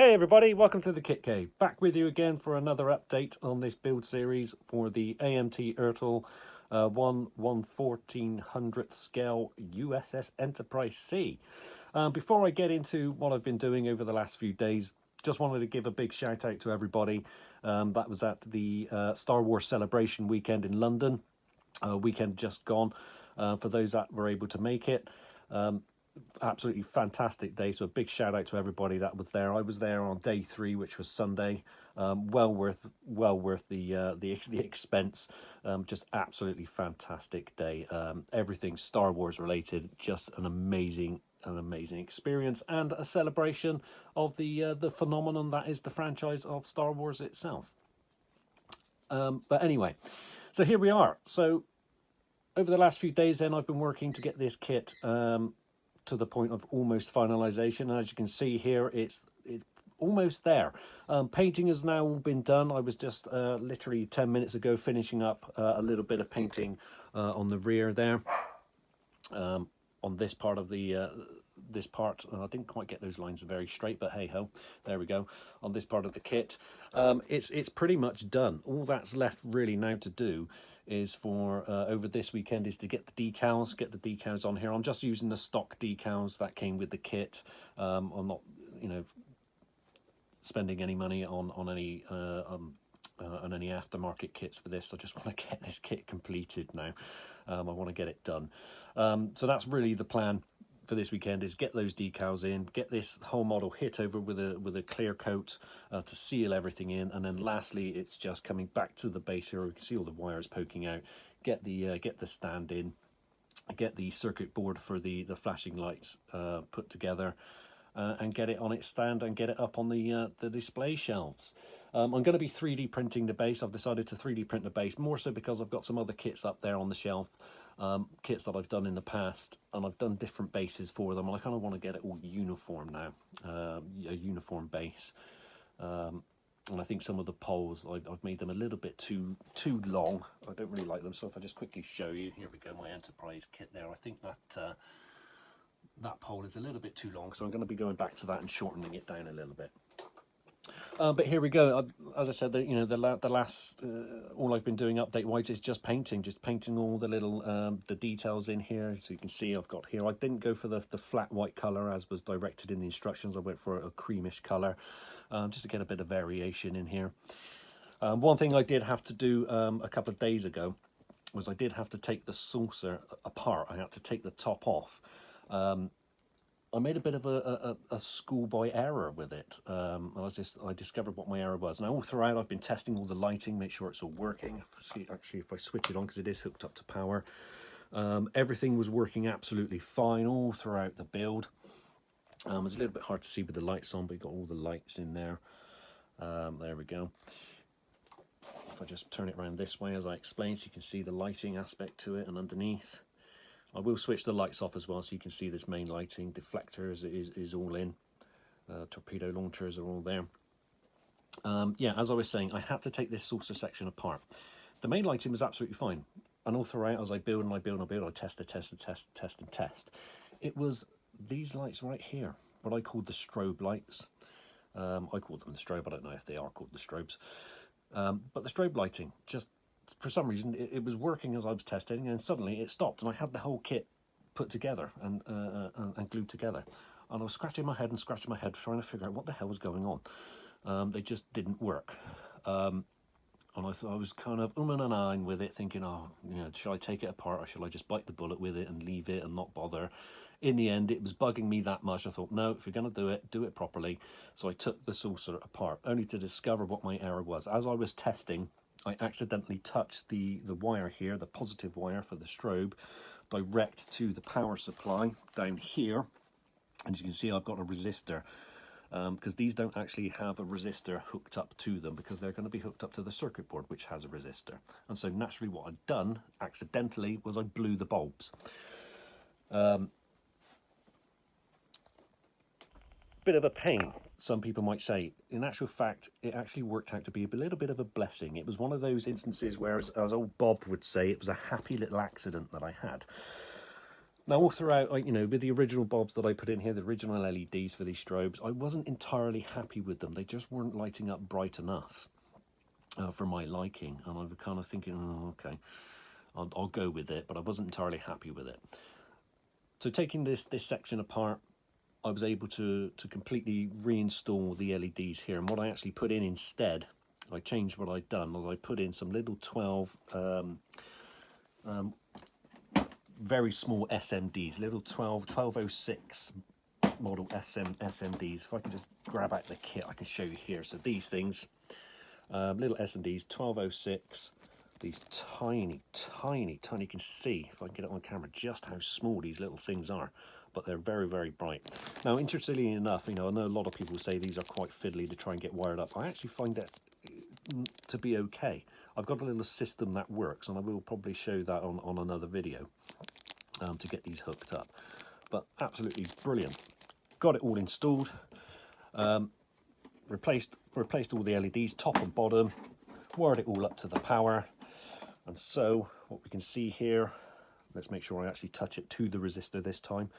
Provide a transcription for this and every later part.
Hey everybody, welcome to the Kit Cave. Back with you again for another update on this build series for the AMT ERTL 1/1400th scale USS Enterprise C. Before I get into what I've been doing over the last few days, just wanted to give a big shout out to everybody that was at the Star Wars Celebration weekend in London. Weekend just gone. For those that were able to make it. Absolutely fantastic day, so a big shout out to everybody that was there. I was there on day 3, which was Sunday. Well worth the expense. Just absolutely fantastic day. Everything Star Wars related, just an amazing experience and a celebration of the phenomenon that is the franchise of Star Wars itself. But anyway, so here we are. So over the last few days then I've been working to get this kit to the point of almost finalisation, and as you can see here, it's almost there. Painting has now been done. I was just literally 10 minutes ago finishing up a little bit of painting on the rear there, on this part of the this part. I didn't quite get those lines very straight, but hey ho, there we go. On this part of the kit, it's pretty much done. All that's left really now to do is for over this weekend is to get the decals on here. I'm just using the stock decals that came with the kit. I'm not, spending any money on any aftermarket kits for this. I just want to get this kit completed now. I want to get it done. So that's really the plan for this weekend, is get those decals in, get this whole model hit over with a clear coat to seal everything in, and then lastly it's just coming back to the base here. You can see all the wires poking out. Get the stand in, get the circuit board for the flashing lights put together, and get it on its stand and get it up on the display shelves. I'm going to be 3D printing the base. I've decided to 3D print the base, more so because I've got some other kits up there on the shelf, kits that I've done in the past, and I've done different bases for them, and I kind of want to get it all uniform now, a uniform base. And I think some of the poles, I've made them a little bit too long. I don't really like them, so if I just quickly show you, here we go, my Enterprise kit there. I think that that pole is a little bit too long, so I'm going to be going back to that and shortening it down a little bit. But here we go. As I said, the last all I've been doing update wise is just painting all the little the details in here. So you can see I've got here, I didn't go for the flat white color as was directed in the instructions. I went for a creamish color, just to get a bit of variation in here. One thing I did have to do a couple of days ago was I did have to take the saucer apart. I had to take the top off. I made a bit of a schoolboy error with it. I discovered what my error was. Now all throughout I've been testing all the lighting, make sure it's all working. Actually, if I switch it on, because it is hooked up to power, everything was working absolutely fine all throughout the build. It's a little bit hard to see with the lights on, but you've got all the lights in there. There we go. If I just turn it around this way, as I explained, so you can see the lighting aspect to it, and underneath. I will switch the lights off as well, so you can see this main lighting. Deflectors is all in. Torpedo launchers are all there. Yeah, as I was saying, I had to take this saucer section apart. The main lighting was absolutely fine, and all throughout, as I build and I build and I build, I test. It was these lights right here, what I called the strobe lights. I called them the strobe. I don't know if they are called the strobes, but the strobe lighting, just for some reason it was working as I was testing, and suddenly it stopped, and I had the whole kit put together and glued together, and I was scratching my head trying to figure out what the hell was going on. They just didn't work, and I thought, I was kind of and ahhing with it, thinking, should I take it apart or should I just bite the bullet with it and leave it and not bother? In the end, it was bugging me that much. I thought, no, if you're going to do it properly. So I took the saucer apart, only to discover what my error was. As I was testing, I accidentally touched the wire here, the positive wire for the strobe, direct to the power supply down here. And you can see I've got a resistor, because these don't actually have a resistor hooked up to them, because they're going to be hooked up to the circuit board, which has a resistor. And so naturally what I'd done accidentally was I blew the bulbs. Bit of a pain, some people might say. In actual fact, it actually worked out to be a little bit of a blessing. It was one of those instances where, as old Bob would say, it was a happy little accident that I had. Now all throughout, you know, with the original bulbs that I put in here, the original LEDs for these strobes, I wasn't entirely happy with them. They just weren't lighting up bright enough for my liking, and I was kind of thinking, oh, okay, I'll go with it, but I wasn't entirely happy with it. So taking this section apart, I was able to completely reinstall the LEDs here, and what I actually put in instead, I changed what I'd done, was I put in some little 12 very small SMDs, little 1206 model SMDs. If I can just grab out the kit, I can show you here. So these things, little SMDs, 1206, these tiny, you can see, if I can get it on camera, just how small these little things are, but they're very, very bright. Now, interestingly enough, you know, I know a lot of people say these are quite fiddly to try and get wired up. I actually find that to be okay. I've got a little system that works, and I will probably show that on another video to get these hooked up. But absolutely brilliant. Got it all installed. Replaced all the LEDs, top and bottom. Wired it all up to the power. And so what we can see here, let's make sure I actually touch it to the resistor this time,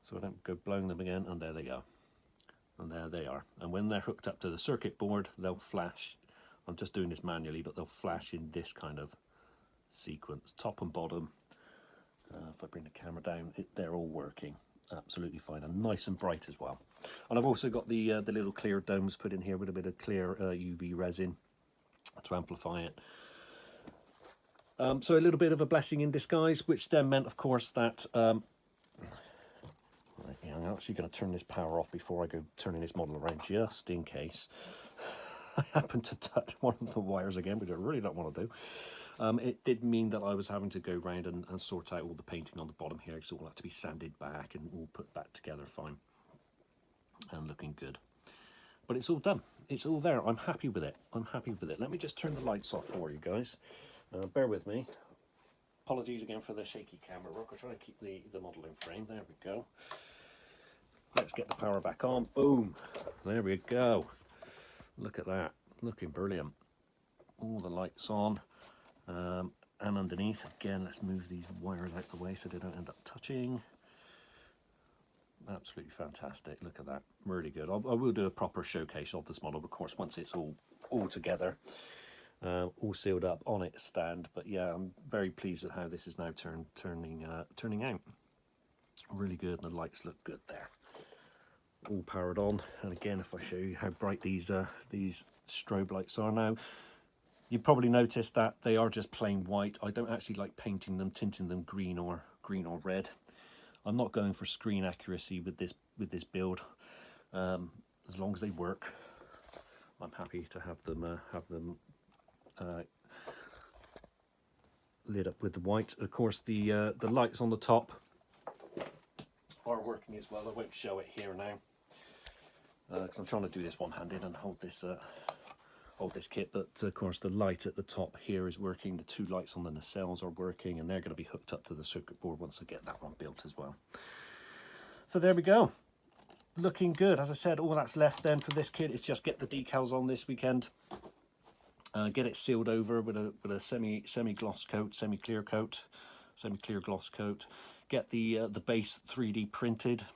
so I don't go blowing them again, and there they go. And there they are. And when they're hooked up to the circuit board, they'll flash. I'm just doing this manually, but they'll flash in this kind of sequence, top and bottom. If I bring the camera down, they're all working absolutely fine, and nice and bright as well. And I've also got the little clear domes put in here with a bit of clear UV resin to amplify it. So a little bit of a blessing in disguise, which then meant, of course, that I'm actually going to turn this power off before I go turning this model around, just in case I happen to touch one of the wires again, which I really don't want to do. It did mean that I was having to go round and sort out all the painting on the bottom here, because it all had to be sanded back and all put back together fine and looking good. But it's all done. It's all there. I'm happy with it. I'm happy with it. Let me just turn the lights off for you guys. Bear with me. Apologies again for the shaky camera work. I'll try to keep the model in frame. There we go. Let's get the power back on. Boom. There we go. Look at that. Looking brilliant. All the lights on. And underneath, again, let's move these wires out the way so they don't end up touching. Absolutely fantastic. Look at that. Really good. I will do a proper showcase of this model, of course, once it's all together. All sealed up on its stand. But yeah, I'm very pleased with how this is now turning out. Really good, and the lights look good there. All powered on, and again, if I show you how bright these strobe lights are now, you probably noticed that they are just plain white. I don't actually like painting them, tinting them green or red. I'm not going for screen accuracy with this build. As long as they work, I'm happy to have them lit up with the white. Of course, the lights on the top are working as well. I won't show it here now because I'm trying to do this one-handed and hold this kit. But of course, the light at the top here is working. The two lights on the nacelles are working, and they're going to be hooked up to the circuit board once I get that one built as well. So there we go. Looking good. As I said, all that's left then for this kit is just get the decals on this weekend. Get it sealed over with a semi-gloss coat, semi-clear gloss coat. Get the base 3D printed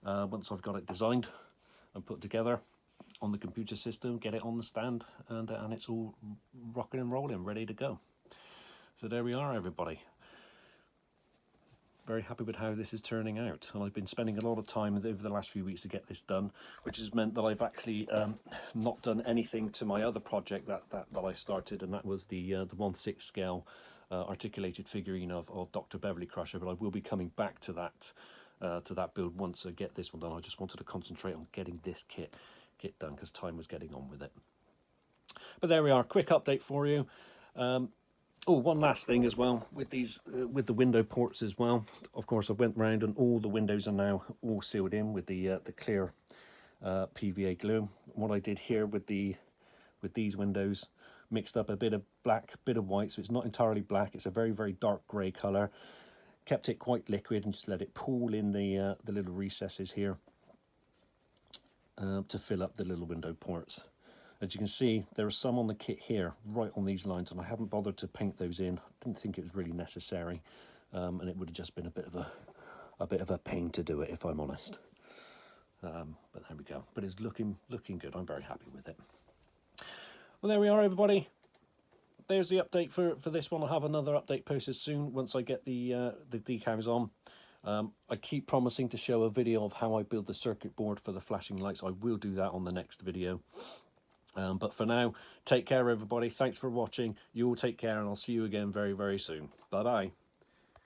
once I've got it designed and put together on the computer system. Get it on the stand, and it's all rocking and rolling, ready to go. So there we are, everybody. Very happy with how this is turning out, and I've been spending a lot of time over the last few weeks to get this done, which has meant that I've actually not done anything to my other project that I started, and that was the 1/6 scale articulated figurine of Dr. Beverly Crusher. But I will be coming back to that build once I get this one done. I just wanted to concentrate on getting this kit done because time was getting on with it. But there we are, quick update for you. Oh, one last thing as well with these with the window ports as well. Of course, I went round and all the windows are now all sealed in with the clear PVA glue. What I did here with these windows, mixed up a bit of black, bit of white, so it's not entirely black. It's a very, very dark grey colour. Kept it quite liquid and just let it pool in the little recesses here to fill up the little window ports. As you can see, there are some on the kit here, right on these lines, and I haven't bothered to paint those in. I didn't think it was really necessary. and it would have just been a bit of a pain to do it, if I'm honest. But there we go. But it's looking good. I'm very happy with it. Well, there we are, everybody. There's the update for this one. I'll have another update posted soon once I get the decals on. I keep promising to show a video of how I build the circuit board for the flashing lights. I will do that on the next video. But for now, take care, everybody. Thanks for watching. You all take care, and I'll see you again very, very soon. Bye-bye.